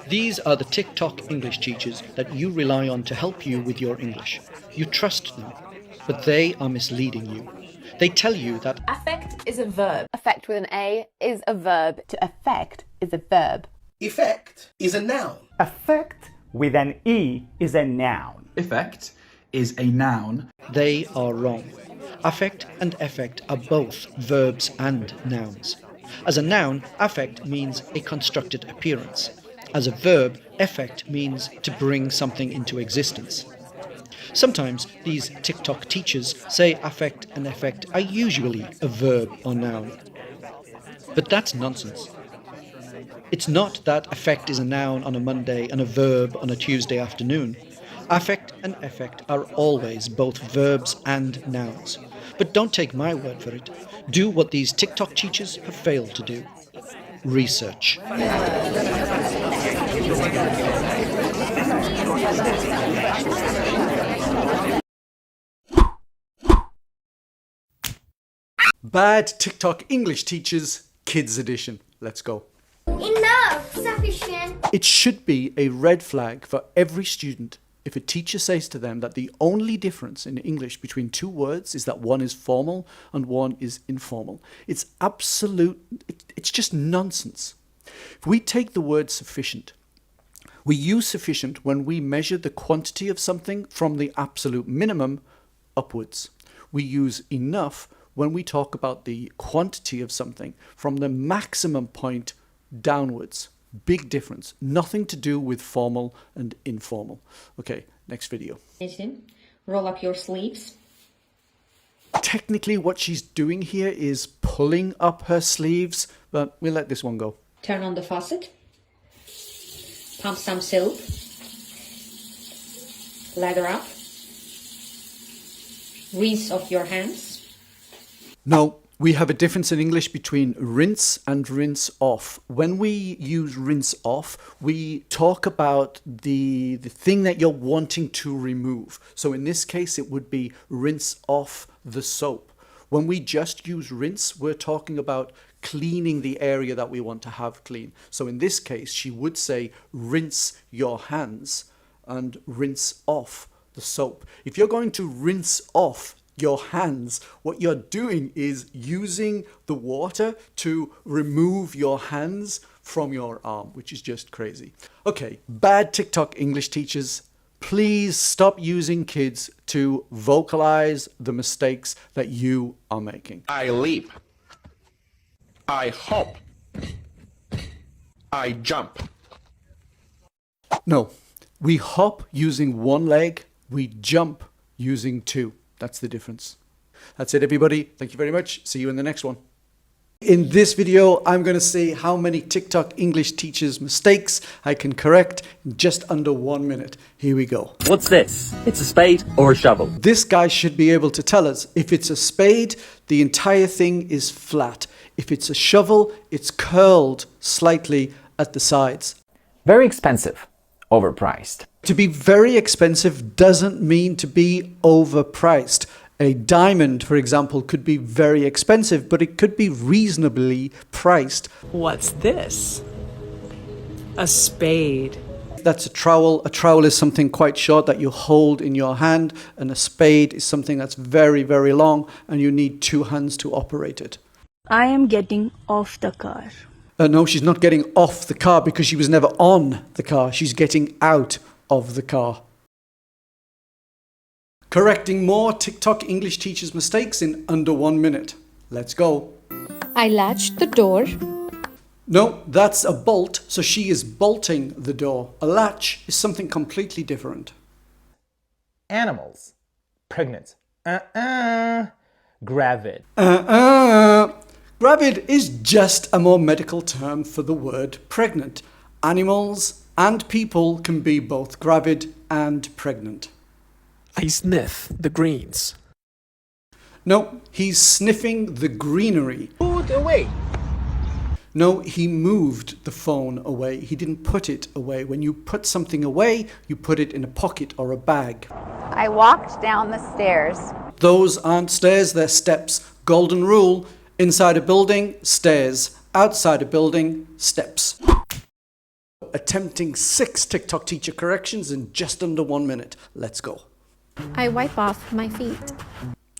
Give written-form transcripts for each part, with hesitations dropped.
These are the TikTok English teachers that you rely on to help you with your English. You trust them, but they are misleading you. They tell you that affect is a verb. Affect with an A is a verb. To affect is a verb. Effect is a noun. Affect with an E is a noun. Effect is a noun. they are wrong. Affect and effect are both verbs and nouns. As a noun, affect means a constructed appearance. As a verb, effect means to bring something into existence. Sometimes these TikTok teachers say affect and effect are usually a verb or noun. But that's nonsense. It's not that affect is a noun on a Monday and a verb on a Tuesday afternoon. Affect and effect are always both verbs and nouns. But don't take my word for it. Do what these TikTok teachers have failed to do. Research. Bad TikTok English Teachers Kids Edition. Let's go. Enough! Sufficient! It should be a red flag for every student if a teacher says to them that the only difference in English between two words is that one is formal and one is informal. It's it's just nonsense. If we take the word sufficient, we use sufficient when we measure the quantity of something from the absolute minimum upwards. We use enough when we talk about the quantity of something from the maximum point downwards. Big difference. Nothing to do with formal and informal. Okay, next video. Roll up your sleeves. Technically what she's doing here is pulling up her sleeves, but we'll let this one go. Turn on the faucet. Pump some soap. Lather up. Rinse off your hands. No, we have a difference in English between rinse and rinse off. When we use rinse off, we talk about the thing that you're wanting to remove. So in this case, it would be rinse off the soap. When we just use rinse, we're talking about cleaning the area that we want to have clean. So in this case, she would say rinse your hands and rinse off the soap. If you're going to rinse off your hands, what you're doing is using the water to remove your hands from your arm, which is just crazy. Okay, bad TikTok English teachers, please stop using kids to vocalize the mistakes that you are making. I leap. I hop. I jump. No, we hop using one leg, we jump using two. That's the difference. That's it, everybody. Thank you very much. See you in the next one. In this video, I'm going to say how many TikTok English teachers' mistakes I can correct in just under 1 minute. Here we go. What's this? It's a spade or a shovel? This guy should be able to tell us. If it's a spade, the entire thing is flat. If it's a shovel, it's curled slightly at the sides. Very expensive. Overpriced. To be very expensive doesn't mean to be overpriced. A diamond, for example, could be very expensive, but it could be reasonably priced. What's this? A spade. That's a trowel. A trowel is something quite short that you hold in your hand, and a spade is something that's very, very long, and you need two hands to operate it. I am getting off the car. No, she's not getting off the car because she was never on the car. She's getting out of the car. Correcting more TikTok English teachers' mistakes in under 1 minute. Let's go. I latched the door. No, that's a bolt, so she is bolting the door. A latch is something completely different. Animals. Pregnant. Gravid. Gravid is just a more medical term for the word pregnant. Animals and people can be both gravid and pregnant. I sniff the greens. No, he's sniffing the greenery. Put away. No, he moved the phone away. He didn't put it away. When you put something away, you put it in a pocket or a bag. I walked down the stairs. Those aren't stairs, they're steps. Golden rule, inside a building, stairs. Outside a building, steps. Attempting 6 TikTok teacher corrections in just under 1 minute. Let's go. I wipe off my feet.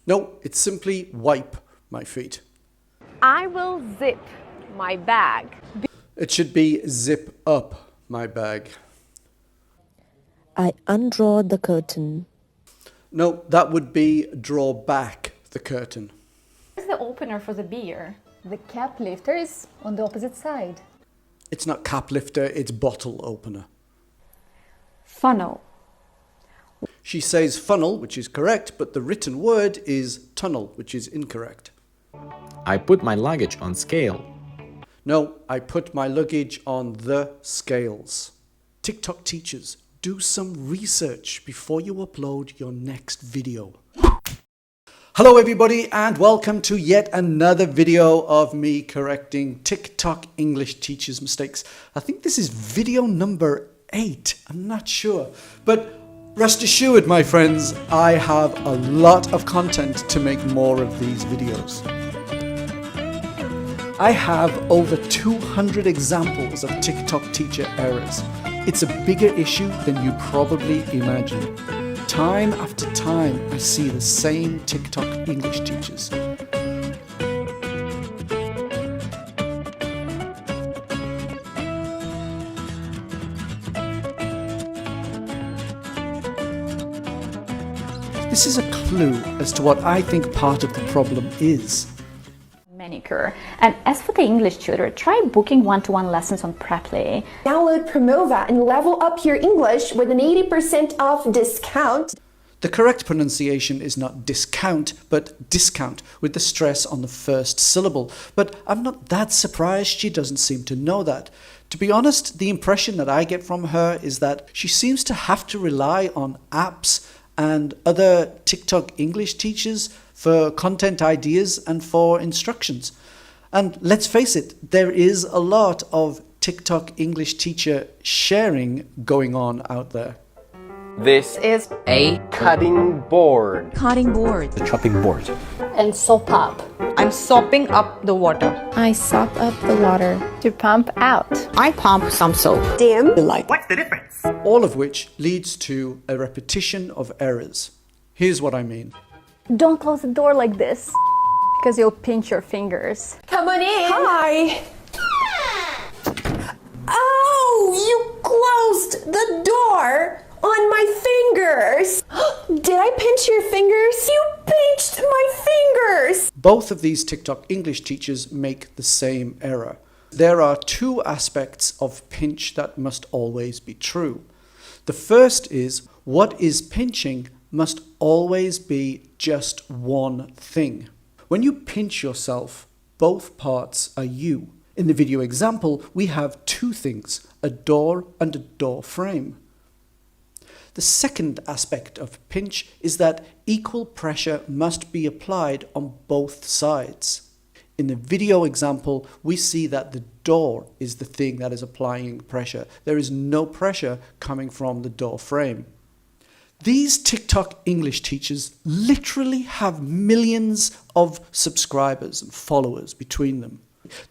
No, it's simply wipe my feet. I will zip my bag. It should be zip up my bag. I undraw the curtain. No, that would be draw back the curtain. Where's the opener for the beer? The cap lifter is on the opposite side. It's not cap lifter, it's bottle opener. Funnel. She says funnel, which is correct, but the written word is tunnel, which is incorrect. I put my luggage on scale. No, I put my luggage on the scales. TikTok teachers, do some research before you upload your next video. Hello everybody and welcome to yet another video of me correcting TikTok English teachers' mistakes. I think this is video number 8, I'm not sure. But rest assured my friends, I have a lot of content to make more of these videos. I have over 200 examples of TikTok teacher errors. It's a bigger issue than you probably imagine. Time after time, I see the same TikTok English teachers. This is a clue as to what I think part of the problem is. Manicure. And as for the English tutor, try booking one-to-one lessons on Preply. Download Promova and level up your English with an 80% off discount. The correct pronunciation is not discount, but discount, with the stress on the first syllable. But I'm not that surprised she doesn't seem to know that. To be honest, the impression that I get from her is that she seems to have to rely on apps and other TikTok English teachers for content ideas and for instructions. And let's face it, there is a lot of TikTok English teacher sharing going on out there. This is a cutting board. Cutting board. The chopping board. And soap up. I'm sopping up the water. I sop up the water. To pump out. I pump some soap. Dim. Like. What's the difference? All of which leads to a repetition of errors. Here's what I mean. Don't close the door like this, because you'll pinch your fingers. Come on in. Hi. Oh, you closed the door on my fingers. Did I pinch your fingers? You pinched my fingers. Both of these TikTok English teachers make the same error. There are 2 aspects of pinch that must always be true. The first is, what is pinching must always be just one thing. When you pinch yourself, both parts are you. In the video example, we have 2 things, a door and a door frame. The second aspect of pinch is that equal pressure must be applied on both sides. In the video example, we see that the door is the thing that is applying pressure. There is no pressure coming from the door frame. These TikTok English teachers literally have millions of subscribers and followers between them.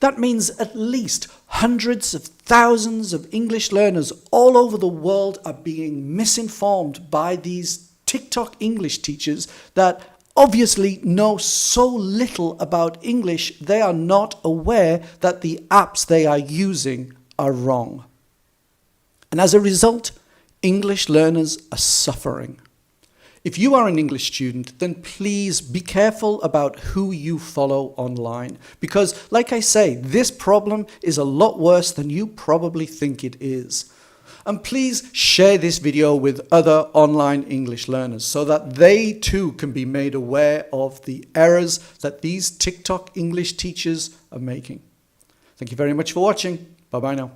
That means at least hundreds of thousands of English learners all over the world are being misinformed by these TikTok English teachers that obviously know so little about English they are not aware that the apps they are using are wrong. And as a result, English learners are suffering. If you are an English student, then please be careful about who you follow online. Because, like I say, this problem is a lot worse than you probably think it is. And please share this video with other online English learners so that they too can be made aware of the errors that these TikTok English teachers are making. Thank you very much for watching. Bye-bye now.